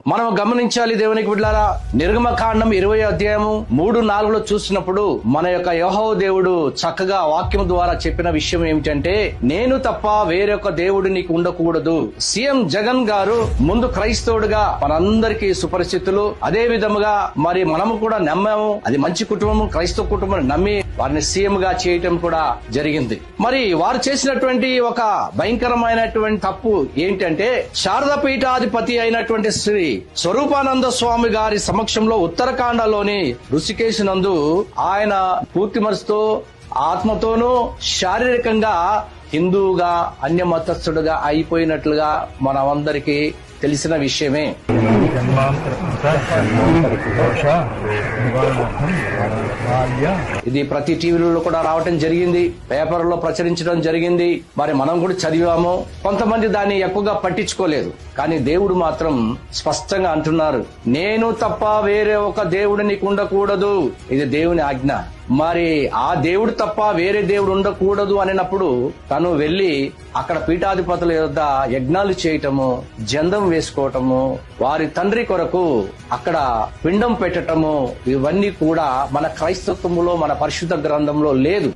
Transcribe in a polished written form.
మనం గమనించాలి దేవునికి బిడ్డలారా. నిర్గమకాండం 20వ అధ్యాయము 3-4 చూసినప్పుడు మన యొక్క యెహోవా దేవుడు చక్కగా వాక్యం ద్వారా చెప్పిన విషయం ఏమిటంటే, నేను తప్ప వేరొక దేవుడు నీకు ఉండకూడదు. సీఎం జగన్ గారు ముందు క్రైస్తవుడుగా మనందరికీ సుపరిచితులు. అదే విధముగా మరి మనము కూడా నమ్మాము. అది మంచి కుటుంబం, క్రైస్తవ కుటుంబం నమ్మి వారిని సీఎం గా చేయటం కూడా జరిగింది. మరి వారు చేసినటువంటి ఒక భయంకరమైనటువంటి తప్పు ఏంటంటే, శారదా పీఠాధిపతి అయినటువంటి శ్రీ స్వరూపానంద స్వామి గారి సమక్షంలో ఉత్తరాఖండలోని ఋషికేశ్ నందు ఆయన పూర్తి మనసుతో, ఆత్మతోనూ, శారీరకంగా హిందువుగా, అన్య మతస్థుడుగా అయిపోయినట్లుగా మనమందరికీ తెలిసిన విషయమే. ఇది ప్రతి టీవీలలో కూడా రావటం జరిగింది, పేపర్లో ప్రచురించడం జరిగింది. మరి మనం కూడా చదివాము. కొంతమంది దాన్ని ఎక్కువగా పట్టించుకోలేదు. కానీ దేవుడు మాత్రం స్పష్టంగా అంటున్నారు, నేను తప్ప వేరే ఒక దేవుడు నీకు ఉండకూడదు. ఇది దేవుని ఆజ్ఞ. మరి ఆ దేవుడు తప్ప వేరే దేవుడు ఉండకూడదు అనినప్పుడు తను వెళ్లి అక్కడ పీఠాధిపతుల యొద్ద యజ్ఞాలు చేయటము, జందం వేసుకోవటము, వారి తండ్రి కొరకు అక్కడ పిండం పెట్టటము, ఇవన్నీ కూడా మన క్రైస్తత్వంలో, మన పరిశుద్ధ గ్రంథంలో లేదు.